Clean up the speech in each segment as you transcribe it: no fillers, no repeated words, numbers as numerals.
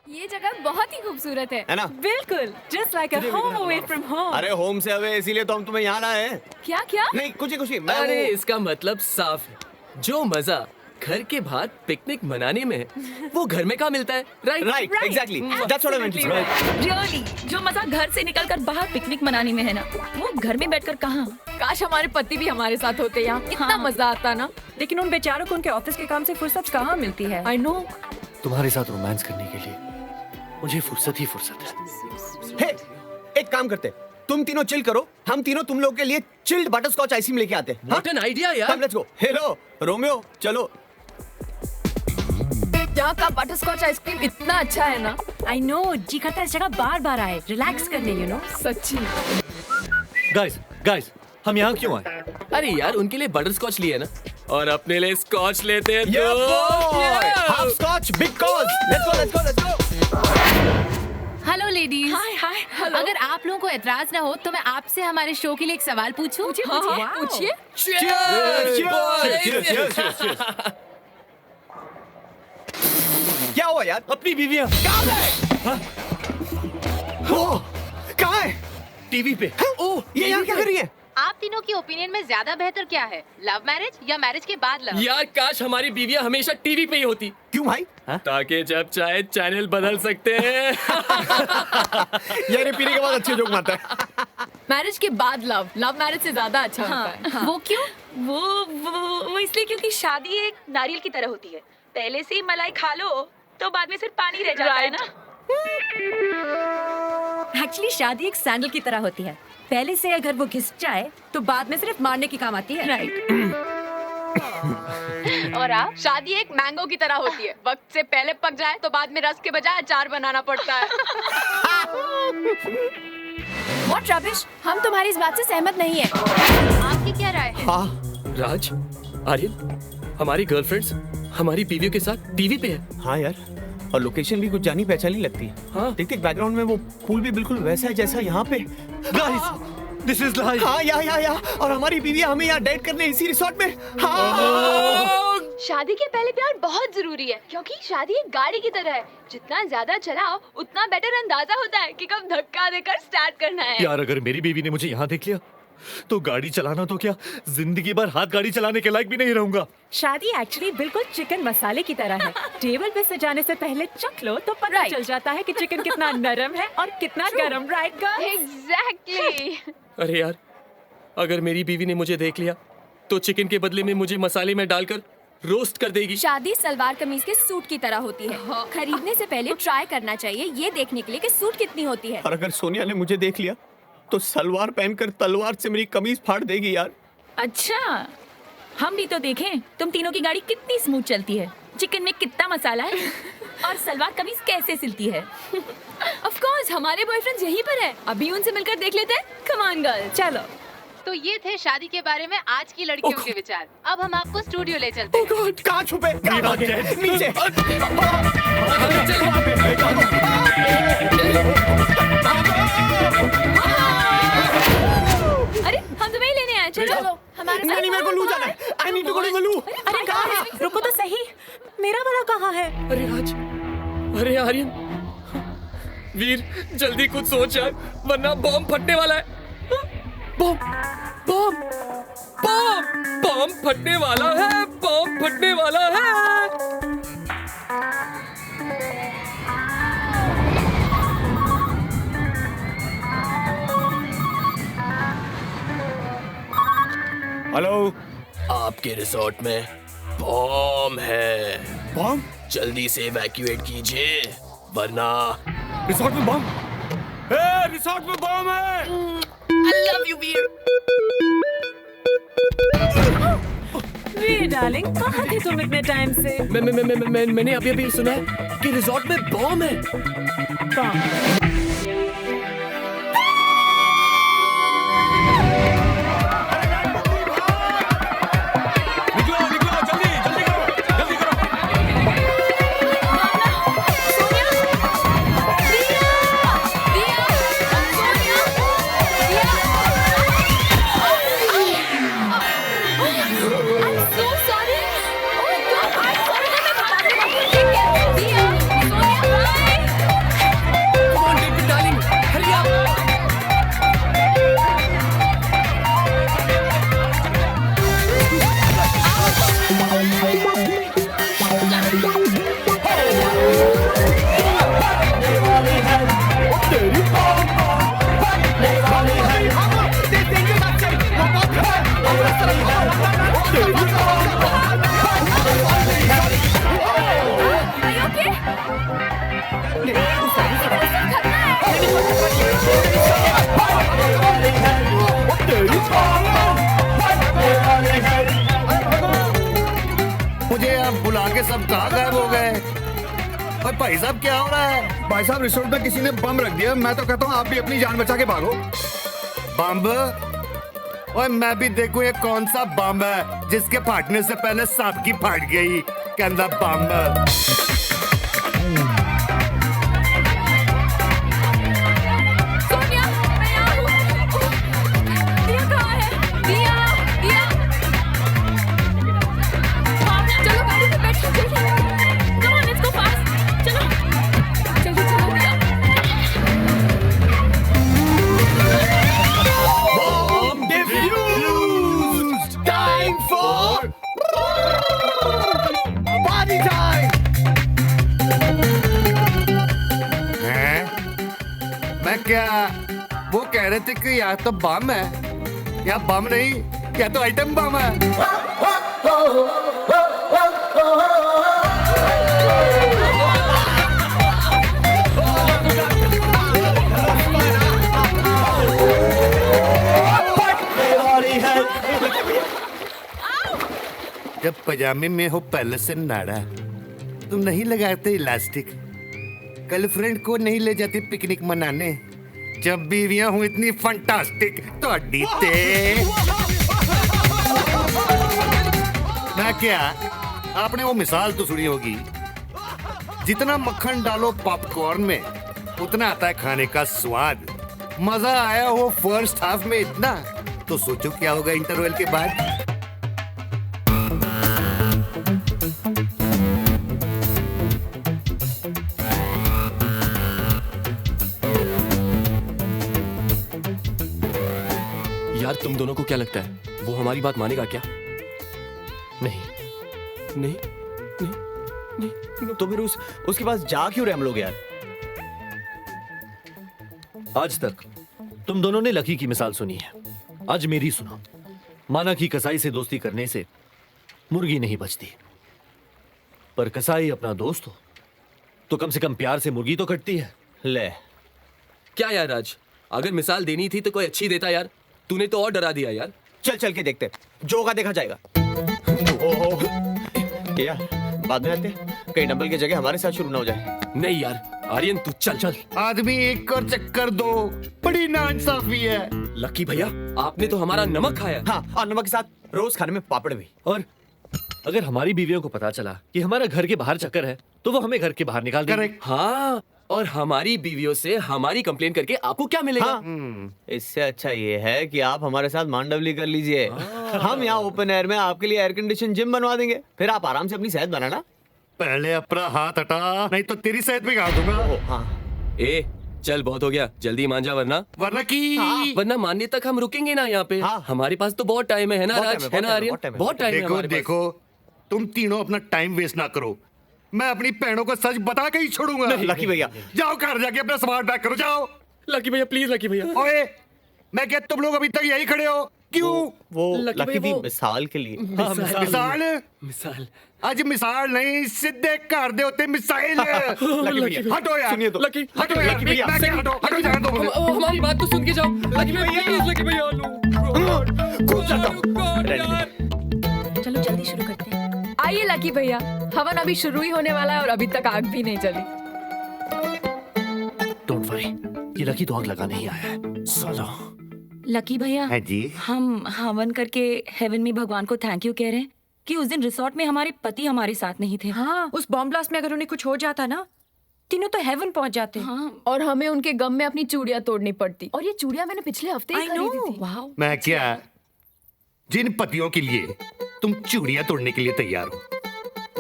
ये जगह बहुत ही खूबसूरत है ना? बिल्कुल, just like a home away from home. अरे होम से अवे इसीलिए तो हम तुम्हें यहाँ लाए हैं। क्या क्या? नहीं कुछ ही मैं अरे इसका मतलब साफ है, जो मजा घर के बाहर पिकनिक मनाने में है, वो घर में कहाँ मिलता है, right? Right exactly that's what I meant to say. Really, जो मजा घर से निकलकर बाहर पिकनिक मनाने में है ना, वो घर में बैठकर कहाँ? काश हमारे पति भी हमारे साथ होते यहाँ, कितना हाँ। मजा आता ना। लेकिन उन बेचारों को उनके ऑफिस के काम से फुर्सत कहाँ मिलती है? I know. तुम्हारे साथ रोमांस करने के लिए मुझे फुर्सत ही फुर्सत है। हे एक काम करते, तुम तीनों चिल करो, हम तीनों तुम लोग के लिए चिल्ड बटरस्कॉच आइसक्रीम लेके आते हैं। What an idea यार। Let's go. हेलो रोमियो चलो। यहाँ का बटरस्कॉच आइसक्रीम इतना अच्छा है ना। I know, जी करता है इस जगह बार-बार आए, रिलैक्स करने, you know. सच्ची। गाइस, हम यहाँ क्यों आए? अरे यार उनके लिए बटर स्कॉच लिए ना, और अपने लिए स्कॉच लेते हैं Yeah, तो boy! Half scotch, big cause. Let's go. Hello ladies. Hi, अगर आप लोगों को एतराज ना हो तो मैं आपसे हमारे शो के लिए एक सवाल पूछूं? पूछिए। Cheers! क्या हुआ यार? अपनी बीवियाँ कहाँ है? टीवी पे। ओह, ये यहाँ क्या कर रही है? आप तीनों की ओपिनियन में ज्यादा बेहतर क्या है, लव मैरिज या मैरिज के बाद लव? यार काश हमारी बीवियाँ हमेशा टीवी पे ही होती, क्यों भाई? ताकि जब चाहे चैनल बदल सकते हैं। ये पीने के बाद अच्छे जोक मारता है। मैरिज के बाद लव मैरिज से ज्यादा अच्छा होता है। वो क्यों? वो इसलिए क्योंकि शादी एक नारियल की तरह होती है। पहले से ही मलाई खा लो तो बाद में सिर्फ पानी रह जाता है ना। एक्चुअली शादी एक सैंडल की तरह होती है। पहले से अगर वो घिस जाए तो बाद में सिर्फ मारने की काम आती है। राइट। और आप? शादी एक मैंगो की तरह होती है, वक्त से पहले पक जाए तो बाद में रस के बजाय अचार बनाना पड़ता है। What rubbish? हम तुम्हारी इस बात से सहमत नहीं है। आपकी क्या राय है? राज, आर्यन, हमारी गर्लफ्रेंड्स हमारी बीवियों के साथ टीवी पे है। हाँ यार, और लोकेशन भी कुछ जानी पहचानी लगती है। हाँ। देख बैकग्राउंड में वो पूल भी बिल्कुल वैसा है जैसा यहाँ पे। Guys, this is life. हाँ या और हमारी बीवी हमें यहाँ डेट करने इसी रिसोर्ट में। हाँ। शादी के पहले प्यार बहुत जरूरी है, क्योंकि शादी एक गाड़ी की तरह है, जितना ज्यादा चलाओ उतना बेटर अंदाजा होता है कि कब धक्का देकर स्टार्ट करना है। यार अगर मेरी बीवी ने मुझे यहाँ देख लिया तो गाड़ी चलाना तो क्या, जिंदगी भर हाथ गाड़ी चलाने के लायक भी नहीं रहूंगा। शादी एक्चुअली बिल्कुल चिकन मसाले की तरह है। टेबल पे सजाने से पहले चख लो तो पता चल जाता है कि चिकन कितना नरम है और कितना गरम। Right girls? एग्जैक्टली। अरे यार, अगर मेरी बीवी ने मुझे देख लिया तो चिकन के बदले में मुझे मसाले में डालकर रोस्ट कर देगी। शादी सलवार कमीज के सूट की तरह होती है। खरीदने से पहले ट्राई करना चाहिए, ये देखने के लिए कि सूट कितनी होती है। और अगर सोनिया ने मुझे देख लिया तो सलवार पहनकर तलवार से मेरी कमीज फाड़ देगी यार। अच्छा, हम भी तो देखें तुम तीनों की गाड़ी कितनी स्मूथ चलती है, चिकन में कितना मसाला है और सलवार कमीज कैसे सिलती है। ऑफ कोर्स हमारे बॉयफ्रेंड्स यहीं पर है, अभी उनसे मिलकर देख लेते हैं। कम ऑन गर्ल, चलो। तो ये थे शादी के बारे में आज की लड़कियों के विचार। अब हम आपको स्टूडियो ले चलते हैं। कहाँ छुपे? कहाँ भागे? नीचे। अरे हम तुम्हें ही लेने आए, चलो हमारे साथ। नहीं, मेरे को लू जाना है। I need to go to the loo। अरे गाइस, रुको तो सही, मेरा वाला कहाँ है? अरे राज, अरे आर्यन, वीर जल्दी कुछ सोच यार, वरना बॉम्ब फटने वाला है। बॉम्ब फटने वाला है, बॉम्ब फटने वाला है। हेलो, आपके रिसोर्ट में बॉम्ब है, बॉम्ब? जल्दी से इवैक्यूएट कीजिए वरना। रिसोर्ट में बॉम्ब? रिसोर्ट में बॉम्ब है। I love you, Veer. Veer darling, कहाँ थे तुम इतने टाइम से? मैंने अभी सुना है कि रिसोर्ट में बॉम्ब है। बॉम्ब? के सब कहाँ गायब हो गए? और भाई साहब क्या हो रहा है? भाई साहब रिसोर्ट में किसी ने बम रख दिया। मैं तो कहता हूँ आप भी अपनी जान बचा के भागो। बम? और मैं भी देखूं ये कौन सा बम है जिसके फाटने से पहले सांप की फाट गई। कहना बम। सोनिया, मैं यहाँ हूँ। दिया कहाँ है? दिया, दिया। चलो गाड़ी पे बैठो, जल्दी। Come on, let's go fast. चलो, जल्दी चलो दिया। Bomb defused! Time for party time! हैं? मैं क्या वो कह रहे थे कि यहाँ तो बम है। यहाँ बम नहीं, यहाँ तो आइटम बम है। जब पजामे में हो पहले से नाड़ा, तुम नहीं लगाते इलास्टिक। गर्लफ्रेंड को नहीं ले जाती पिकनिक मनाने। जब बीवियां हूं इतनी फंटास्टिक तो अड्डी ते। मैं क्या, आपने वो मिसाल तो सुनी होगी, जितना मक्खन डालो पॉपकॉर्न में उतना आता है खाने का स्वाद। मजा आया हो फर्स्ट हाफ में इतना, तो सोचो क्या होगा इंटरवल के बाद। यार तुम दोनों को क्या लगता है, वो हमारी बात मानेगा क्या? नहीं नहीं तो फिर उसके पास जा क्यों रहे हम लोग यार? आज तक तुम दोनों ने लकी की मिसाल सुनी है, आज मेरी सुनो। माना कि कसाई से दोस्ती करने से मुर्गी नहीं बचती, पर कसाई अपना दोस्त हो तो कम से कम प्यार से मुर्गी तो कटती है। ले क्या यार राज, अगर मिसाल देनी थी तो कोई अच्छी देता यार, तूने तो और डरा दिया यार। चल चल के देखते, जो होगा देखा जाएगा। ओहो यार, बाद में आते कहीं डंबल की जगह हमारे साथ शुरू ना हो जाए। नहीं यार आर्यन तू चल चल। आदमी एक और चक्कर दो, बड़ी नाइंसाफी है। लकी भैया आपने तो हमारा नमक खाया। हाँ, और नमक के साथ रोज खाने में पापड़ भी। और अगर हमारी बीवियों को पता चला कि हमारा घर के बाहर चक्कर है तो वो हमें घर के बाहर निकाल देंगे। हाँ, और हमारी बीवियों से हमारी कंप्लेन करके आपको क्या मिलेगा? हाँ, इससे अच्छा ये है कि आप हमारे साथ मांडवली कर लीजिए। हम यहाँ ओपन एयर में आपके लिए एयर कंडीशन जिम बनवा देंगे, फिर आप आराम से अपनी सेहत बनाना। पहले अपना हाथ हटा, नहीं तो तेरी सेहत बिगाड़ दूंगा। हाँ ए चल बहुत हो गया, जल्दी मान जा वरना वरना मानने तक हम रुकेंगे ना यहाँ पे। हाँ। हमारे पास तो बहुत टाइम है ना बहुत राज, टाइम है ना आर्यन? बहुत टाइम है देखो हमारे पास। देखो, तुम तीनों अपना टाइम वेस्ट ना करो। मैं अपनी बहनों को सच बता के ही छोड़ूंगा। लकी भैया, जाओ घर जाके अपना सामान पैक करो, जाओ। लकी भैया प्लीज, लकी भैया। ओए, मैं क्या तुम लोग अभी तक यही खड़े हो? क्यों? वो लकी लकी भाई, भी वो- मिसाल के लिए। मिसाल? मिसाल आज मिसाल नहीं, सीधे कर दे होते मिसाइल। लकी भैया, हटो यार, सुनिए तो। लकी हटो यार, लकी भैया, मैं क्या हटो, हटो जाने दो मुझे। हमारी बात तो सुन के जाओ। लकी भैया प्लीज, लकी भैया चलो जल्दी शुरू करते हैं। आइए लकी भैया, हवन अभी शुरू ही होने वाला है और अभी तक आग भी नहीं जली। डोंट वरी, ये लकी तो आग लगाने ही आया है। साला लकी भैया, है जी। हम हवन करके हेवन में भगवान को थैंक यू कह रहे हैं कि उस दिन रिसोर्ट में हमारे पति हमारे साथ नहीं थे। हाँ, उस बॉम्ब ब्लास्ट में अगर उन्हें कुछ हो जाता ना, तीनों तो हेवन पहुंच जाते। हाँ, और हमें उनके गम में अपनी चूड़ियां तोड़नी पड़ती। और ये चूड़ियां मैंने पिछले हफ्ते ही I know, खरीदी थी। wow। मैं क्या, जिन पतियों के लिए तुम चूड़ियां तोड़ने के लिए तैयार हो,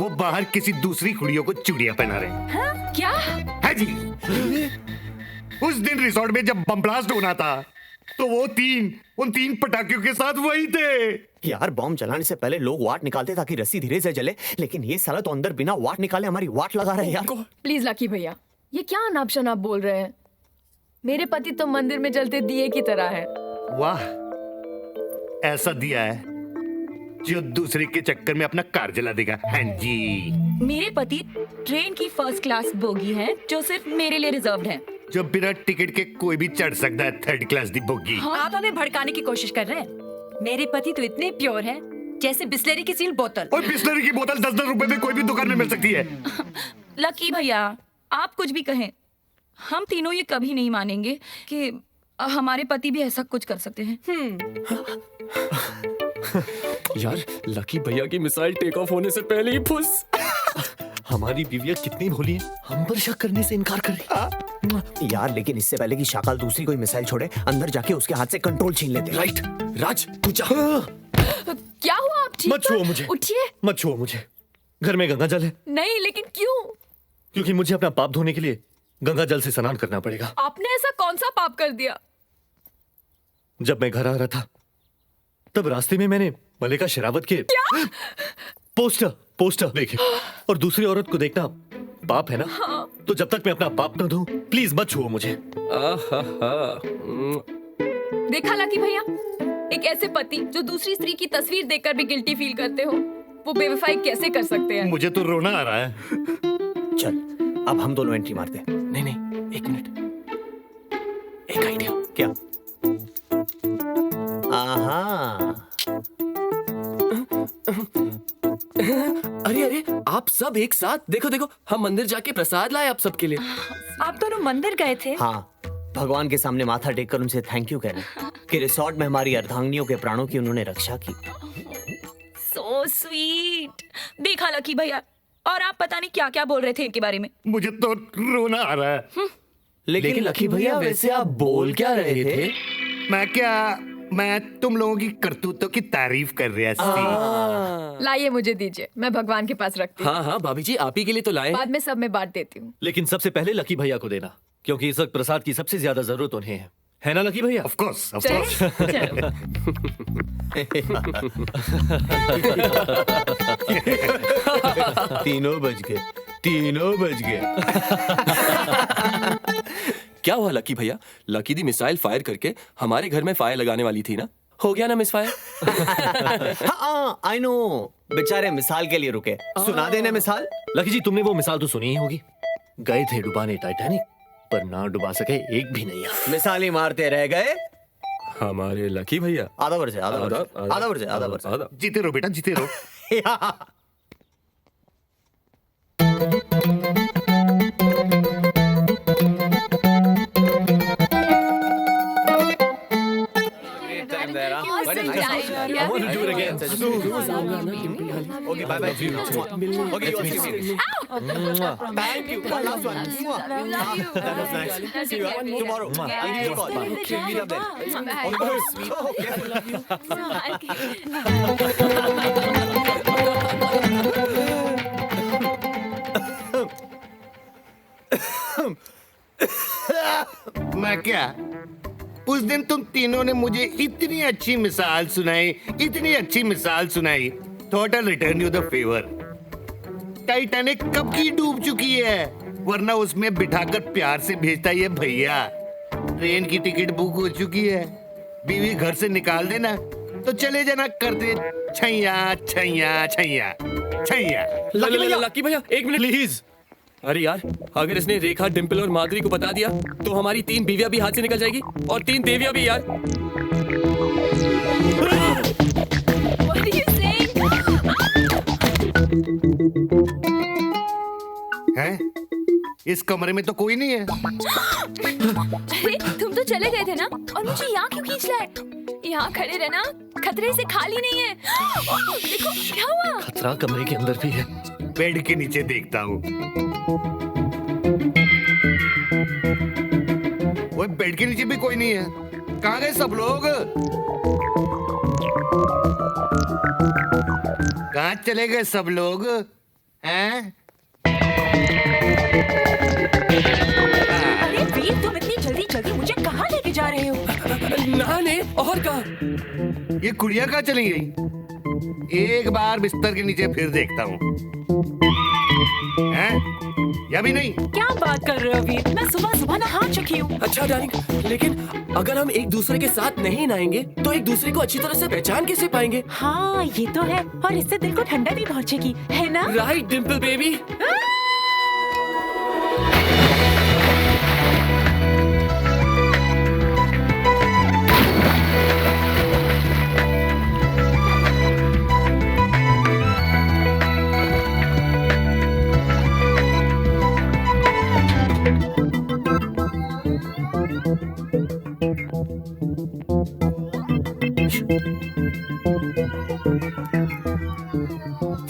वो बाहर किसी दूसरी कुड़ियों को चूड़ियां पहना रहे हैं। क्या? है जी। उस दिन रिसोर्ट में जब बम ब्लास्ट होना था तो वो उन तीन पटाखियों के साथ वही थे। यार बॉम्ब जलाने से पहले लोग वाट निकालते ताकि रस्सी धीरे से जले, लेकिन ये साला तो अंदर बिना वाट निकाले हमारी वाट लगा रहे हैं यार। प्लीज लकी भैया, ये क्या अनाप शनाप बोल रहे हैं? मेरे पति तो मंदिर में जलते दिए की तरह है। वाह, ऐसा दिया है जो दूसरे के चक्कर में अपना कार जला देगा। हाँ जी। मेरे पति ट्रेन की फर्स्ट क्लास बोगी है जो सिर्फ मेरे लिए रिजर्व्ड है। जो बिना टिकट के कोई भी चढ़ सकता है थर्ड क्लास दी बोगी। आप हमें भड़काने की कोशिश कर रहे हैं। मेरे पति तो इतने प्योर हैं जैसे बिस्लेरी की सील बोतल। और बिस्लरी की बोतल 10-10 रुपए में कोई भी दुकान में मिल सकती है। लकी भैया, आप कुछ भी कहें, हम तीनों ये कभी नहीं मानेंगे कि हमारे पति भी ऐसा कुछ कर सकते हैं। यार लकी भैया की मिसाइल टेक ऑफ होने से पहले ही फुस। हमारी बीवियां कितनी भोली हैं, हम पर शक करने से इनकार कर रही। यार लेकिन इससे पहले कि शाकाल दूसरी कोई मिसाइल छोड़े, अंदर जाके उसके हाथ से कंट्रोल छीन लेते हैं। राइट राज तू जा। क्या हुआ? आप ठीक मत छुओ मुझे, उठिए। मत छुओ मुझे। घर में गंगा जल है। नहीं, लेकिन क्यों? क्योंकि मुझे अपना पाप धोने के लिए गंगा जल से स्नान करना पड़ेगा। आपने ऐसा कौन सा पाप कर दिया? जब मैं घर आ रहा था तब रास्ते में मैंने मलिका शेरावत के पोस्टर देखे, और दूसरी औरत को देखना पाप है ना? तो जब तक मैं अपना पाप न धोऊं, प्लीज मत छुओ मुझे। देखा लकी भैया, एक ऐसे पति जो दूसरी स्त्री की तस्वीर देखकर भी गिल्टी फील करते हो, वो बेवफाई कैसे कर सकते हैं? मुझे तो रोना आ रहा है। चल अब हम दोनों एंट्री मारते हैं। नहीं एक मिनट, एक आइडिया। क्या? आहा, अरे आप सब एक साथ देखो, हम मंदिर जाके प्रसाद लाए आप सबके लिए। आप दोनों मंदिर गए थे? हाँ, भगवान के सामने माथा टेककर उनसे थैंक यू कहने कि रिसोर्ट में हमारी अर्धांगिनियों के प्राणों की उन्होंने रक्षा की। So sweet. देखा लकी भैया, और आप पता नहीं क्या क्या बोल रहे थे इनके बारे में। मुझे तो रोना आ रहा है। लेकिन लकी भैया वैसे आप बोल क्या रहे थे? मैं तुम लोगों की करतूतों की तारीफ कर रहा थी। लाइए मुझे दीजिए, मैं भगवान के पास रखती हूँ। हाँ भाभी जी, आप ही के लिए तो लाए। बाद में सब में बांट देती हूँ। लेकिन सबसे पहले लकी भैया को देना, क्योंकि इस वक्त प्रसाद की सबसे ज्यादा जरूरत उन्हें है ना लकी भैया? Of course. तीनों बज गए। क्या हुआ लकी भैया? लकी दी मिसाइल फायर करके हमारे घर में फायर लगाने वाली थी ना, हो गया ना मिस फायर? हाँ, आई नो, बेचारे मिसाल के लिए रुके। सुना देना मिसाल। लकी जी, तुमने वो मिसाल तो सुनी ही होगी। गए थे डुबाने टाइटैनिक, पर ना डुबा सके एक भी नहीं। मिसाल ही मारते रह गए हमारे लकी भैया। आधा वर्ष। जीते रहो बेटा, जीते रहो। I want to do it again. Okay, bye bye. Okay, you see me. Thank you. One last one. That was nice. See you tomorrow. I'll give you a call. Okay, meet up then. मैं क्या, उस दिन तुम तीनों ने मुझे इतनी अच्छी मिसाल सुनाई, thought I return you the favour. Titanic कब की डूब चुकी है, वरना उसमें बिठाकर प्यार से भेजता ये भैया। ट्रेन की टिकट बुक हो चुकी है, बीवी घर से निकाल देना तो चले जाना करते छैया। लकी भैया एक मिनट प्लीज। अरे यार, अगर इसने रेखा, डिम्पल और माधुरी को बता दिया तो हमारी 3 बीवियां भी हाथ से निकल जाएगी और 3 देवियां भी। यार What are you saying? हैं? इस कमरे में तो कोई नहीं है। अरे तुम तो चले गए थे ना, और मुझे यहाँ क्यों खींच लाए? यहाँ खड़े रहना खतरे से खाली नहीं है। देखो क्या हुआ? खतरा कमरे के अंदर भी है। बेड के नीचे देखता हूँ। वो बेड के नीचे भी कोई नहीं है। कहाँ गए सब लोग? कहाँ चले गए सब लोग? हैं? अरे वीर, तुम इतनी जल्दी मुझे कहाँ लेके जा रहे हो? नहाने। और कहाँ? ये कुड़िया कहाँ चली गई? एक बार बिस्तर के नीचे फिर देखता हूँ। हैं? या भी नहीं? क्या बात कर रहे हो वीर? मैं सुबह नहा चुकी हूँ। अच्छा डार्लिंग, लेकिन अगर हम एक दूसरे के साथ नहीं नहाएंगे तो एक दूसरे को अच्छी तरह से पहचान कैसे पाएंगे? हाँ ये तो है, और इससे दिल को ठंडा भी पहुँचेगी, है ना? Right Dimple baby.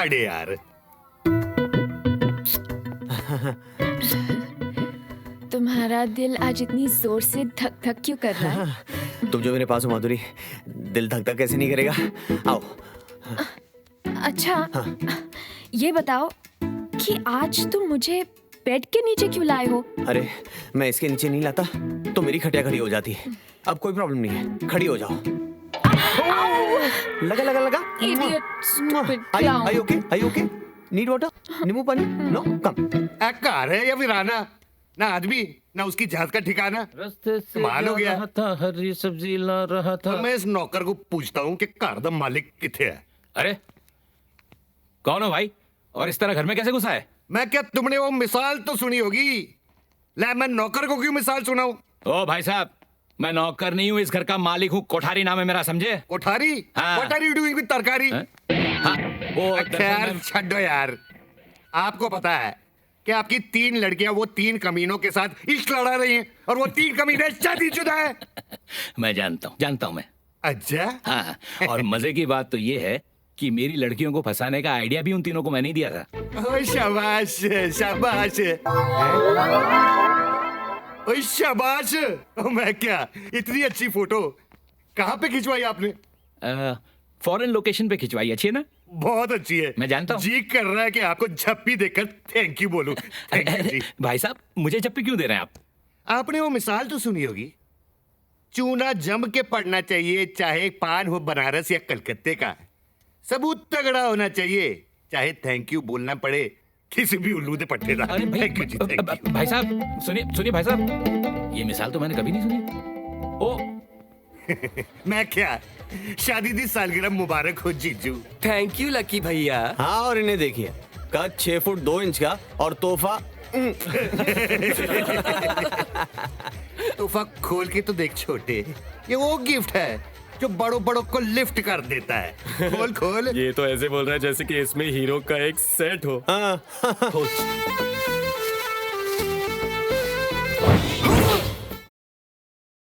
अरे यार तुम्हारा दिल आज इतनी जोर से धक धक क्यों कर रहा है? तुम जो मेरे पास हो माधुरी, दिल धक धक कैसे नहीं करेगा? आओ। अच्छा, ये बताओ कि आज तुम मुझे बेड के नीचे क्यों लाए हो? अरे मैं इसके नीचे नहीं लाता तो मेरी खटिया खड़ी हो जाती है। अब कोई प्रॉब्लम नहीं है, खड़ी हो जाओ। लगा लगा लगा। Idiot, stupid आई clown. ओके? आई ओके? Need water? नींबू पानी? नो, कम। कार है या वीराना, ना आदमी ना उसकी जात का ठिकाना। रास्ते से कमाल हो गया। रहा था, हरी सब्जी ला रहा था। तो मैं इस नौकर को पूछता हूँ कि कार दा मालिक किथे है? अरे कौन हो भाई, और इस तरह घर में कैसे घुसा है? मैं क्या, तुमने वो मिसाल तो सुनी होगी। ले मैं नौकर को क्यों मिसाल सुनाऊं? ओ भाई साहब, मैं नौकर नहीं हूँ, इस घर का मालिक हूँ। कोठारी नाम है मेरा, समझे? कोठारी? हाँ। What are you doing with तरकारी? हाँ, वो खैर छड्डो यार। आपको पता है कि आपकी 3 लड़कियां वो 3 कमीनों के साथ इश्क लड़ा रही हैं और वो 3 कमीने शादीशुदा है। मैं जानता हूँ मैं। अच्छा? हाँ, और मजे की बात तो ये है कि मेरी लड़कियों को फंसाने का आइडिया भी उन तीनों को मैंने ही दिया था। ओए शाबाश शाबाश। ओए शाबाश। मैं क्या, इतनी अच्छी फोटो कहाँ पे खिंचवाई आपने? फॉरेन लोकेशन पे खिंचवाई, अच्छी है ना? बहुत अच्छी है। मैं जानता हूँ। जी कर रहा है कि आपको झप्पी देकर थैंक यू बोलूं। थैंक यू जी। भाई साहब, मुझे झप्पी क्यों दे रहे हैं आप? आपने वो मिसाल तो सुनी होगी, चूना जम के पड़ना चाहिए, चाहे पान हो बनारस या कलकत्ते का। सबूत तगड़ा होना चाहिए, चाहे थैंक यू बोलना पड़े किसी भी उल्लू दे पट्टे का। अरे थैंक यू जी, थैंक यू। भाई साहब सुनिए भाई साहब, ये मिसाल तो मैंने कभी नहीं सुनी। ओ मैं क्या, शादी दी सालगिरह मुबारक हो जीजू। थैंक यू लकी भैया। हाँ, और इन्हें देखिए, कद 6 फुट 2 इंच का और तोहफा। तोहफा खोल के तो देख छोटे, ये वो गिफ्ट है जो बड़ों बड़ों को लिफ्ट कर देता है। खोल खोल। ये तो ऐसे बोल रहा है जैसे कि इसमें हीरो का एक सेट हो। हाँ।